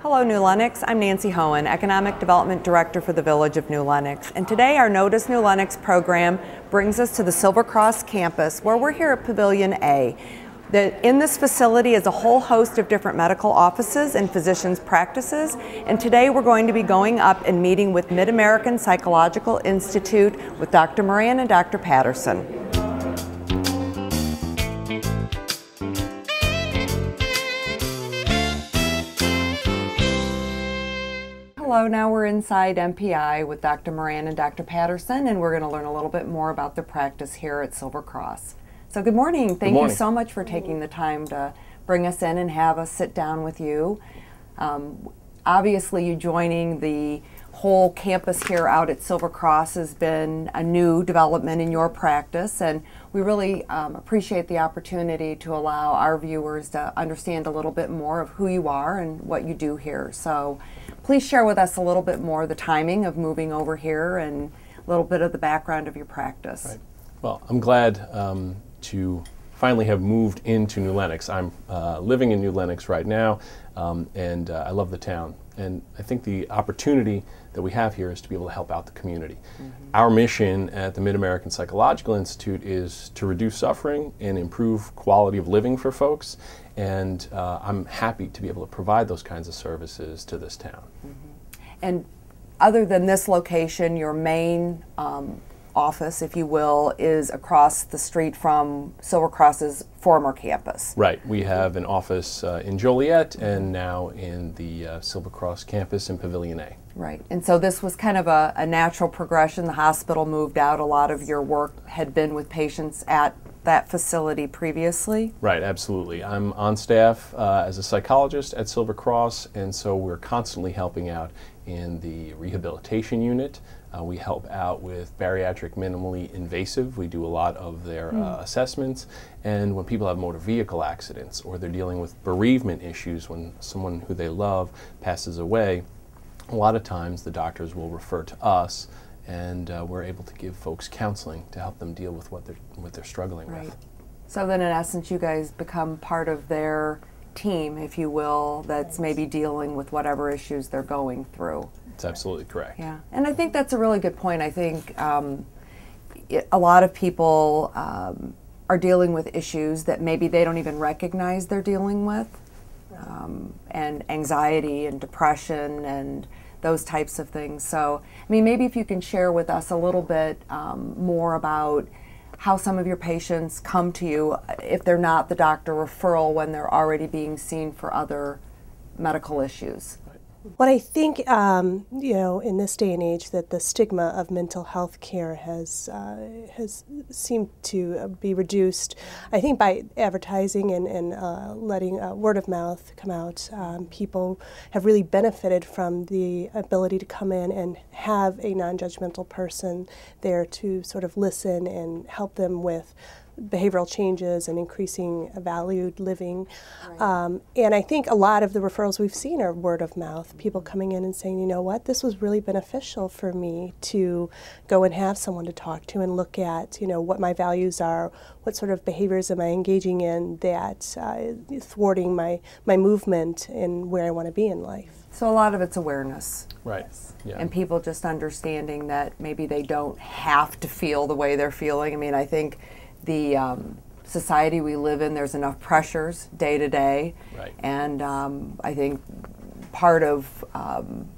Hello, New Lenox. I'm Nancy Hoehn, Economic Development Director for the Village of New Lenox. And today our Notice New Lenox program brings us to the Silver Cross campus, where we're here at Pavilion A. In this facility is a whole host of different medical offices and physicians' practices. And today we're going to be going up and meeting with MidAmerican Psychological Institute with Dr. Moran and Dr. Patterson. Hello, now we're inside MPI with Dr. Moran and Dr. Patterson, and we're going to learn a little bit more about their practice here at Silver Cross. So good morning. Thank you so much for taking the time to bring us in and have us sit down with you. Obviously, you joining the whole campus here out at Silver Cross has been a new development in your practice, and we really appreciate the opportunity to allow our viewers to understand a little bit more of who you are and what you do here. So please share with us a little bit more the timing of moving over here and a little bit of the background of your practice. Right. Well, I'm glad to finally have moved into New Lenox. I'm living in New Lenox right now, and I love the town. And I think the opportunity that we have here is to be able to help out the community. Our mission at the MidAmerican Psychological Institute is to reduce suffering and improve quality of living for folks. And I'm happy to be able to provide those kinds of services to this town. And other than this location, your main office, if you will, is across the street from Silver Cross's former campus. Right. We have an office in Joliet and now in the Silver Cross campus in Pavilion A. Right. And so this was kind of a natural progression. The hospital moved out. A lot of your work had been with patients at that facility previously? Right, absolutely. I'm on staff as a psychologist at Silver Cross, and so we're constantly helping out in the rehabilitation unit. We help out with bariatric minimally invasive. We do a lot of their assessments. And when people have motor vehicle accidents or they're dealing with bereavement issues when someone who they love passes away, a lot of times the doctors will refer to us, and we're able to give folks counseling to help them deal with what they're struggling with. So then in essence you guys become part of their team, if you will, that's maybe dealing with whatever issues they're going through. That's absolutely correct. Yeah, and I think that's a really good point. I think a lot of people are dealing with issues that maybe they don't even recognize they're dealing with, and anxiety and depression and those types of things. So, I mean, maybe if you can share with us a little bit more about how some of your patients come to you if they're not the doctor referral when they're already being seen for other medical issues. What I think, you know, in this day and age, that the stigma of mental health care has seemed to be reduced. I think by advertising and letting word of mouth come out, people have really benefited from the ability to come in and have a non-judgmental person there to sort of listen and help them with behavioral changes and increasing valued living. Right. And I think a lot of the referrals we've seen are word of mouth, people coming in and saying, you know what, this was really beneficial for me to go and have someone to talk to and look at, you know, what my values are, what sort of behaviors am I engaging in that thwarting my movement in where I want to be in life. So a lot of it's awareness. Right. Yeah. And people just understanding that maybe they don't have to feel the way they're feeling. I mean, I think the society we live in, there's enough pressures day to day. Right. And I think part of,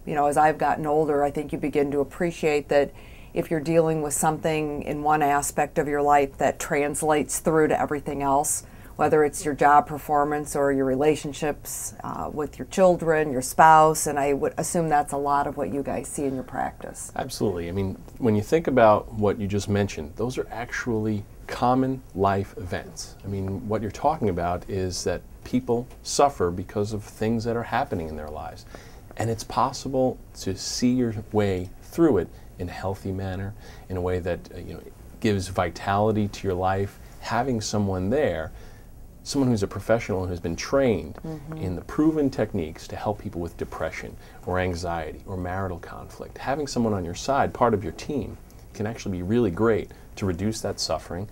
you know, as I've gotten older, I think you begin to appreciate that if you're dealing with something in one aspect of your life that translates through to everything else, whether it's your job performance or your relationships with your children, your spouse, and I would assume that's a lot of what you guys see in your practice. Absolutely. I mean, when you think about what you just mentioned, those are actually common life events. I mean, what you're talking about is that people suffer because of things that are happening in their lives. And it's possible to see your way through it in a healthy manner, in a way that you know, gives vitality to your life. Having someone there, someone who's a professional and who's been trained in the proven techniques to help people with depression or anxiety or marital conflict, having someone on your side, part of your team, can actually be really great to reduce that suffering,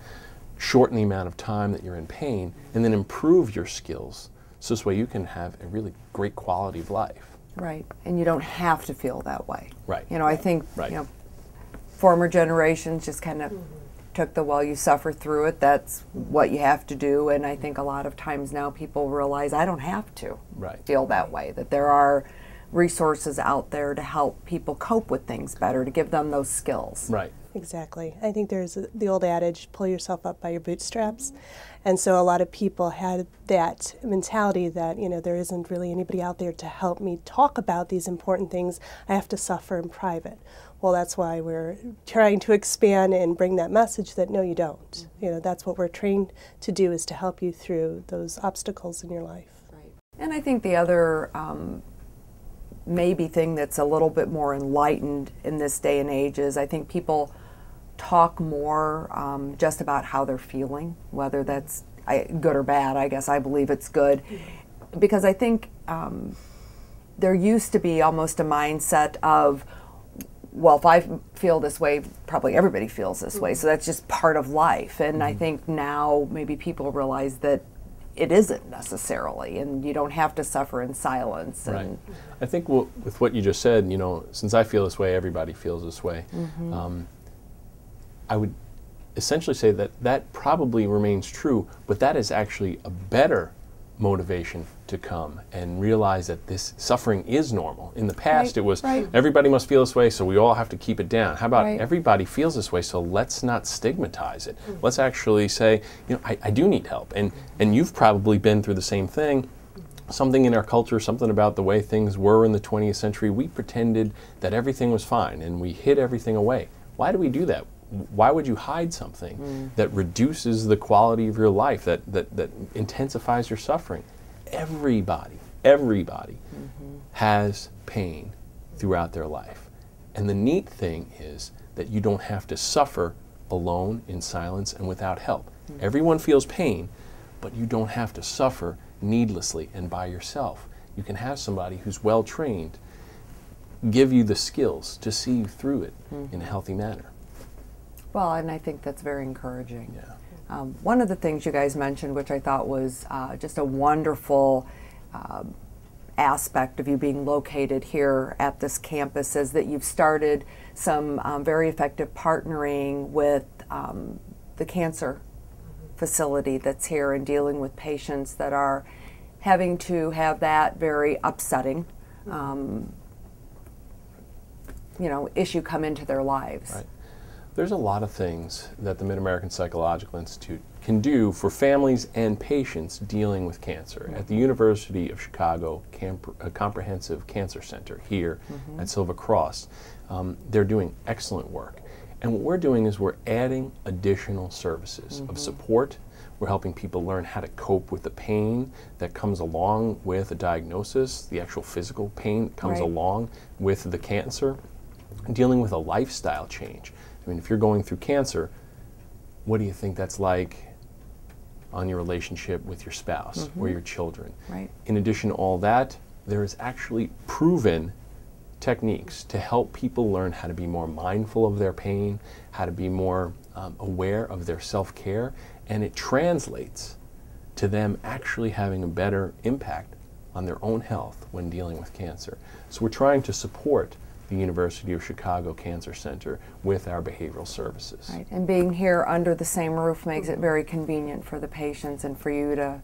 shorten the amount of time that you're in pain, and then improve your skills so this way you can have a really great quality of life. Right, and you don't have to feel that way. Right. You know, I think, right. you know, former generations just kind of took the, well, you suffer through it, that's what you have to do, and I think a lot of times now people realize I don't have to feel that way, that there are resources out there to help people cope with things better, to give them those skills. Right. Exactly. I think there's the old adage, pull yourself up by your bootstraps. And so a lot of people had that mentality that, you know, there isn't really anybody out there to help me talk about these important things. I have to suffer in private. Well, that's why we're trying to expand and bring that message that no, you don't. You know, that's what we're trained to do, is to help you through those obstacles in your life. Right. And I think the other maybe thing that's a little bit more enlightened in this day and age is I think people talk more just about how they're feeling, whether that's good or bad. I guess I believe it's good, because I think there used to be almost a mindset of, well, if I feel this way, probably everybody feels this way, so that's just part of life. And I think now maybe people realize that it isn't necessarily, and you don't have to suffer in silence. Right. I think with what you just said, you know, since I feel this way, everybody feels this way. I would essentially say that that probably remains true, but that is actually a better motivation to come and realize that this suffering is normal. In the past, it was everybody must feel this way, so we all have to keep it down. How about everybody feels this way, so let's not stigmatize it. Let's actually say, you know, I do need help. And you've probably been through the same thing. Something in our culture, something about the way things were in the 20th century, we pretended that everything was fine and we hid everything away. Why do we do that? Why would you hide something that reduces the quality of your life, that intensifies your suffering? Everybody has pain throughout their life. And the neat thing is that you don't have to suffer alone, in silence, and without help. Everyone feels pain, but you don't have to suffer needlessly and by yourself. You can have somebody who's well trained give you the skills to see you through it in a healthy manner. Well, and I think that's very encouraging. Yeah. One of the things you guys mentioned, which I thought was just a wonderful aspect of you being located here at this campus, is that you've started some very effective partnering with the cancer facility that's here and dealing with patients that are having to have that very upsetting you know, issue come into their lives. Right. There's a lot of things that the MidAmerican Psychological Institute can do for families and patients dealing with cancer. At the University of Chicago Comprehensive Cancer Center here at Silver Cross, they're doing excellent work. And what we're doing is we're adding additional services of support. We're helping people learn how to cope with the pain that comes along with a diagnosis, the actual physical pain that comes along with the cancer, dealing with a lifestyle change. I mean, if you're going through cancer, what do you think that's like on your relationship with your spouse or your children? In addition to all that, there is actually proven techniques to help people learn how to be more mindful of their pain, how to be more aware of their self-care, and it translates to them actually having a better impact on their own health when dealing with cancer. So we're trying to support the University of Chicago Cancer Center with our behavioral services. Right, and being here under the same roof makes it very convenient for the patients and for you to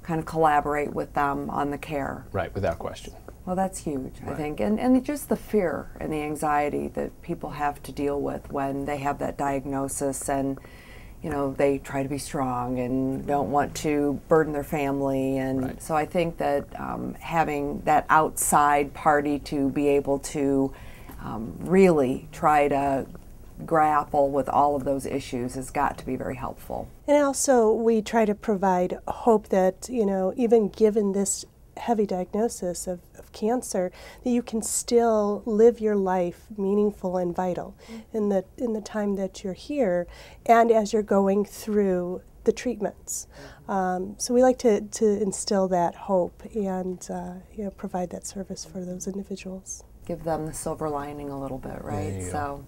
kind of collaborate with them on the care. Right, without question. Well, that's huge, I think, and just the fear and the anxiety that people have to deal with when they have that diagnosis, and you know, they try to be strong and don't want to burden their family, and so I think that having that outside party to be able to really try to grapple with all of those issues has got to be very helpful. And also we try to provide hope that, you know, even given this heavy diagnosis of cancer, that you can still live your life meaningful and vital in the time that you're here and as you're going through the treatments. So we like to instill that hope and you know, provide that service for those individuals. Give them the silver lining a little bit, right? So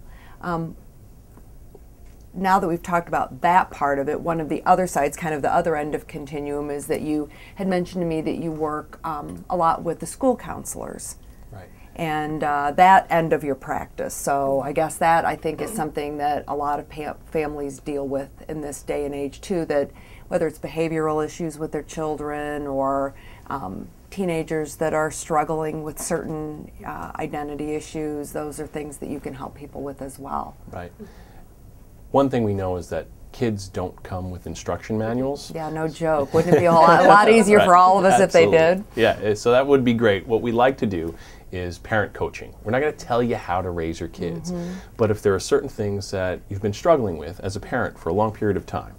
now that we've talked about that part of it, one of the other sides, kind of the other end of continuum, is that you had mentioned to me that you work a lot with the school counselors. Right. And that end of your practice. So I guess that, I think, is something that a lot of families deal with in this day and age too, that whether it's behavioral issues with their children or teenagers that are struggling with certain identity issues, those are things that you can help people with as well. Right. One thing we know is that kids don't come with instruction manuals. Yeah, no joke. Wouldn't it be a lot easier right. for all of us Absolutely. if they did? Yeah, so that would be great. What we like to do is parent coaching. We're not going to tell you how to raise your kids, but if there are certain things that you've been struggling with as a parent for a long period of time,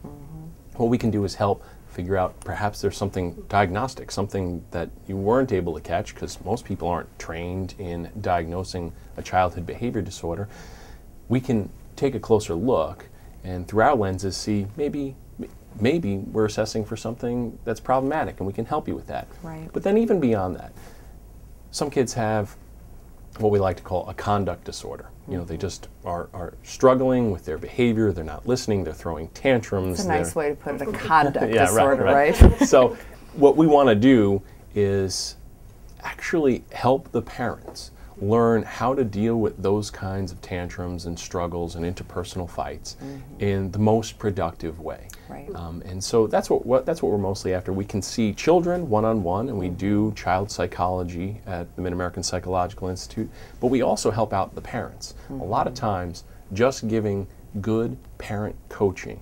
what we can do is help figure out perhaps there's something diagnostic, something that you weren't able to catch, because most people aren't trained in diagnosing a childhood behavior disorder. We can take a closer look and through our lenses see maybe we're assessing for something that's problematic and we can help you with that. Right. But then even beyond that, some kids have what we like to call a conduct disorder. You know, they just are struggling with their behavior, they're not listening, they're throwing tantrums. It's a nice way to put it, a conduct yeah, disorder, right? So what we want to do is actually help the parents learn how to deal with those kinds of tantrums and struggles and interpersonal fights in the most productive way. Right. And so that's what we're mostly after. We can see children one-on-one, and we do child psychology at the MidAmerican Psychological Institute, but we also help out the parents. A lot of times, just giving good parent coaching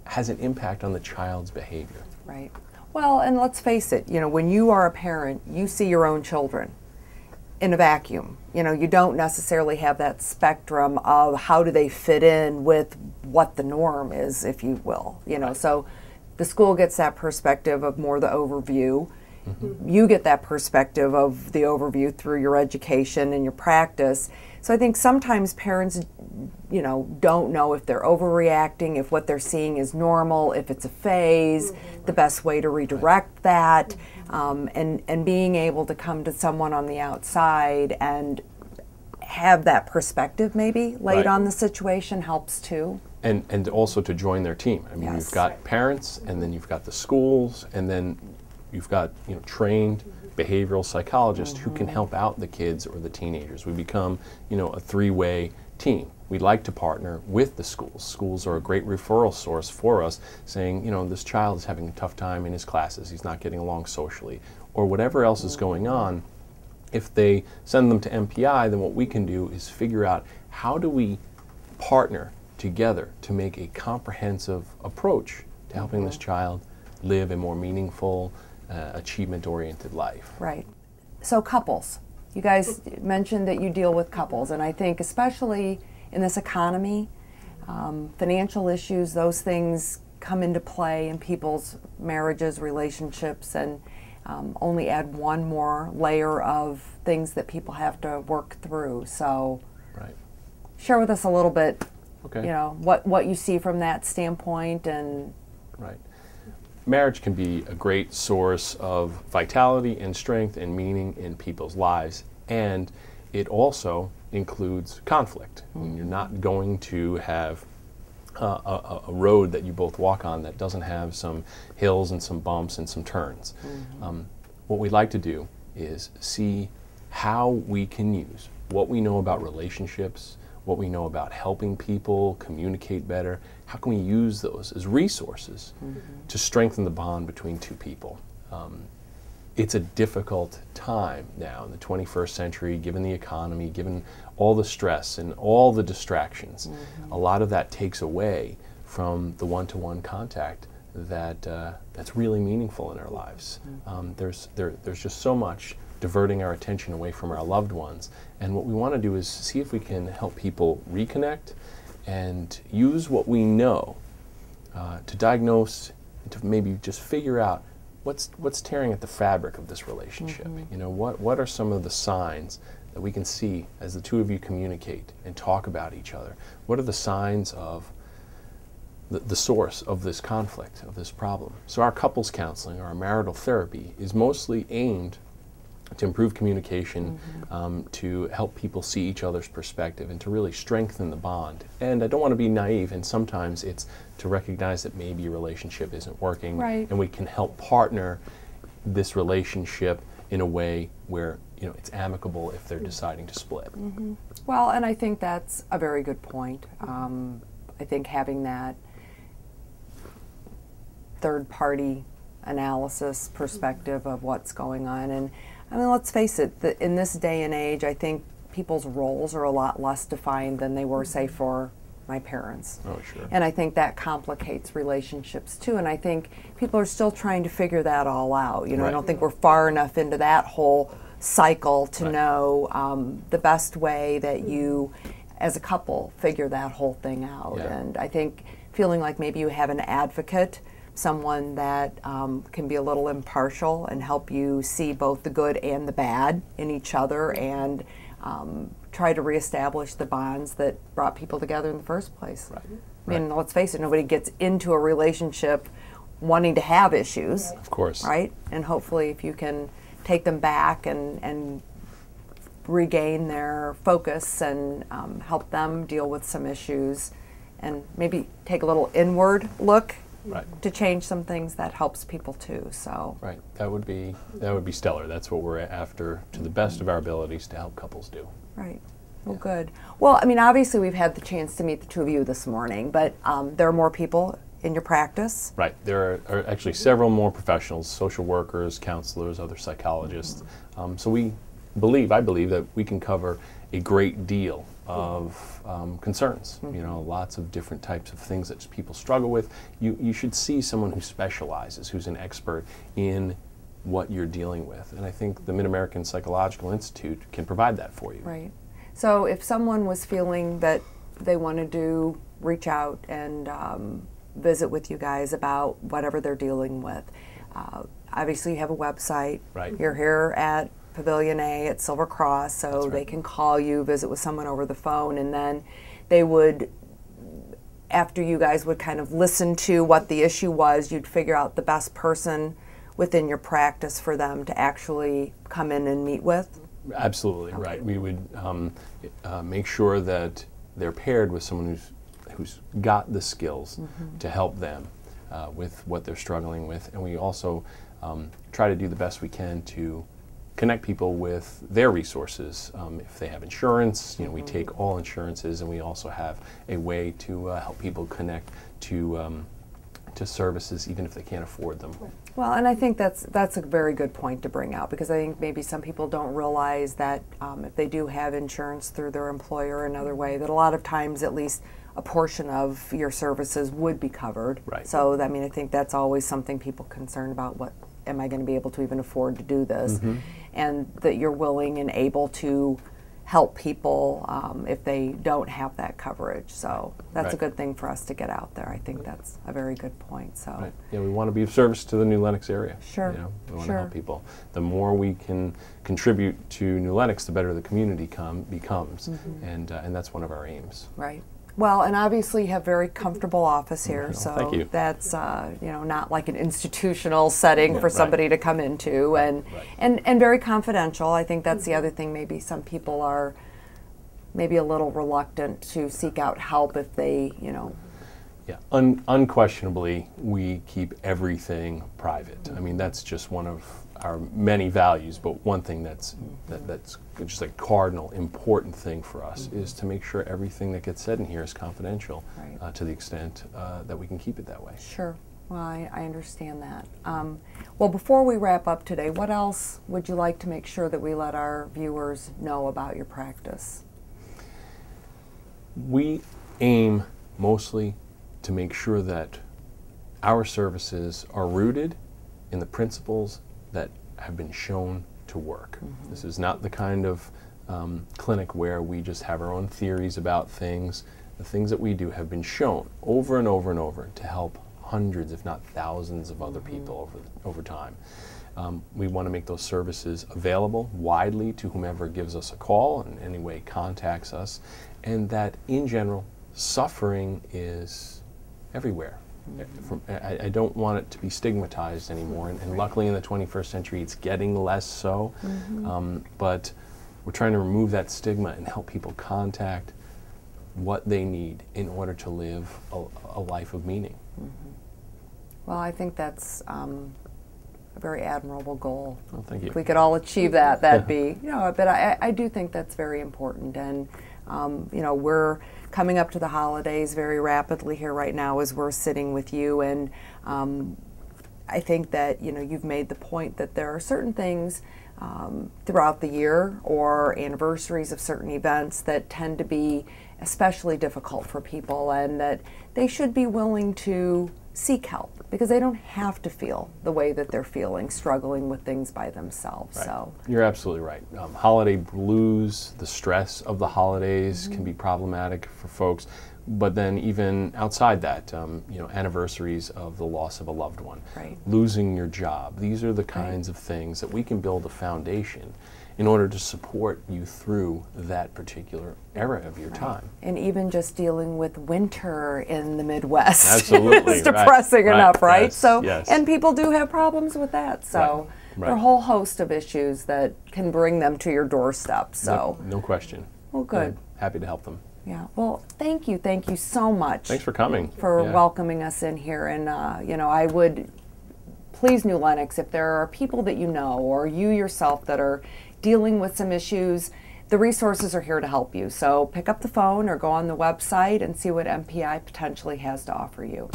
has an impact on the child's behavior. Right. Well, and let's face it, you know, when you are a parent, you see your own children in a vacuum. You know, you don't necessarily have that spectrum of how do they fit in with what the norm is, if you will. You know, Right. so the school gets that perspective of more the overview. You get that perspective of the overview through your education and your practice. So I think sometimes parents, you know, don't know if they're overreacting, if what they're seeing is normal, if it's a phase, the best way to redirect that, and being able to come to someone on the outside and have that perspective maybe laid Right. on the situation helps too. And also to join their team. I mean, Yes. you've got parents, and then you've got the schools, and then you've got, you know, trained behavioral psychologists who can help out the kids or the teenagers. We become, you know, a three-way team. We like to partner with the schools. Schools are a great referral source for us, saying, you know, this child is having a tough time in his classes, he's not getting along socially, or whatever else is going on. If they send them to MPI, then what we can do is figure out how do we partner together to make a comprehensive approach to helping this child live a more meaningful, achievement-oriented life. Right. So couples. You guys mentioned that you deal with couples, and I think especially in this economy, financial issues, those things come into play in people's marriages, relationships, and only add one more layer of things that people have to work through. So Right. share with us a little bit, Okay. you know, what you see from that standpoint. And Right. Marriage can be a great source of vitality and strength and meaning in people's lives, and it also includes conflict. I mean, you're not going to have a road that you both walk on that doesn't have some hills and some bumps and some turns. What we like to do is see how we can use what we know about relationships, what we know about helping people communicate better. How can we use those as resources to strengthen the bond between two people? It's a difficult time now in the 21st century, given the economy, given all the stress and all the distractions. A lot of that takes away from the one-to-one contact that's really meaningful in our lives. There's just so much diverting our attention away from our loved ones. And what we want to do is see if we can help people reconnect and use what we know to diagnose, and to maybe just figure out what's tearing at the fabric of this relationship. You know, what are some of the signs that we can see as the two of you communicate and talk about each other? What are the signs of the source of this conflict, of this problem? So our couples counseling, or our marital therapy, is mostly aimed to improve communication, to help people see each other's perspective, and to really strengthen the bond. And I don't want to be naive, and sometimes it's to recognize that maybe a relationship isn't working, right, and we can help partner this relationship in a way where it's amicable if they're deciding to split. Well, and I think that's a very good point. I think having that third-party analysis perspective of what's going on, and I mean, let's face it, in this day and age, I think people's roles are a lot less defined than they were, say, for my parents. Oh, sure. And I think that complicates relationships too, and I think people are still trying to figure that all out. Right. I don't think we're far enough into that whole cycle to right. know the best way that you, as a couple, figure that whole thing out. Yeah. And I think feeling like maybe you have an advocate, someone that can be a little impartial and help you see both the good and the bad in each other, and try to reestablish the bonds that brought people together in the first place. Right. I mean, let's face it, nobody gets into a relationship wanting to have issues. Of course. Right? And hopefully if you can take them back and regain their focus and help them deal with some issues, and maybe take a little inward look, right, to change some things, that helps people too. So right, that would be stellar. That's what we're after, to the best of our abilities, to help couples do. right. Well, good. Well, I mean, obviously we've had the chance to meet the two of you this morning, but there are more people in your practice. Right. There are actually several more professionals: social workers, counselors, other psychologists. So I believe that we can cover a great deal of concerns. Lots of different types of things that people struggle with. You should see someone who specializes, who's an expert in what you're dealing with. And I think the MidAmerican Psychological Institute can provide that for you. Right. So if someone was feeling that they wanted to reach out and visit with you guys about whatever they're dealing with, obviously you have a website. Right. You're here at Pavilion A at Silver Cross, so right. they can call you, visit with someone over the phone, and then they would, after you guys would kind of listen to what the issue was, you'd figure out the best person within your practice for them to actually come in and meet with? Absolutely, okay. Right. We would make sure that they're paired with someone who's got the skills to help them with what they're struggling with, and we also try to do the best we can to connect people with their resources. If they have insurance, we take all insurances, and we also have a way to help people connect to services even if they can't afford them. Well, and I think that's a very good point to bring out, because I think maybe some people don't realize that if they do have insurance through their employer another way, that a lot of times at least a portion of your services would be covered. Right. So I mean, I think that's always something people concerned about. What am I going to be able to even afford to do this? And that you're willing and able to help people if they don't have that coverage. So that's right. a good thing for us to get out there. I think that's a very good point. So right. Yeah, we want to be of service to the New Lenox area. Sure. We want to help people. The more we can contribute to New Lenox, the better the community becomes, and that's one of our aims. Right. Well, and obviously you have a very comfortable office here, so thank you. That's not like an institutional setting for somebody to come into, and very confidential. I think that's the other thing. Maybe some people are maybe a little reluctant to seek out help if they, Yeah, unquestionably, we keep everything private. I mean, that's just one of our many values, but one thing that's just a cardinal important thing for us is to make sure everything that gets said in here is confidential, right. To the extent that we can keep it that way. Sure. Well, I understand that. Well, before we wrap up today, what else would you like to make sure that we let our viewers know about your practice? We aim mostly to make sure that our services are rooted in the principles that have been shown to work. This is not the kind of clinic where we just have our own theories about things. The things that we do have been shown over and over and over to help hundreds, if not thousands, of other people over time. We want to make those services available widely to whomever gives us a call and in any way contacts us, and that in general, suffering is everywhere. I don't want it to be stigmatized anymore, and luckily in the 21st century it's getting less so, but we're trying to remove that stigma and help people contact what they need in order to live a life of meaning. Well, I think that's a very admirable goal. Well, thank you. If we could all achieve that, that'd be, but I do think that's very important. And, we're coming up to the holidays very rapidly here right now as we're sitting with you. And I think that, you've made the point that there are certain things throughout the year or anniversaries of certain events that tend to be especially difficult for people, and that they should be willing to seek help because they don't have to feel the way that they're feeling, struggling with things by themselves. Right. So you're absolutely right. Holiday blues, the stress of the holidays can be problematic for folks. But then even outside that, anniversaries of the loss of a loved one, losing your job, these are the kinds of things that we can build a foundation in order to support you through that particular era of your time. And even just dealing with winter in the Midwest Absolutely. is depressing enough, right? Yes. So, yes. And people do have problems with that. So there are a whole host of issues that can bring them to your doorstep. So no question. Well, good. Happy to help them. Yeah. Well, thank you so much. Thanks for coming. For welcoming us in here. And I would please, New Lenox, if there are people that you know or you yourself that are dealing with some issues, the resources are here to help you. So pick up the phone or go on the website and see what MPI potentially has to offer you.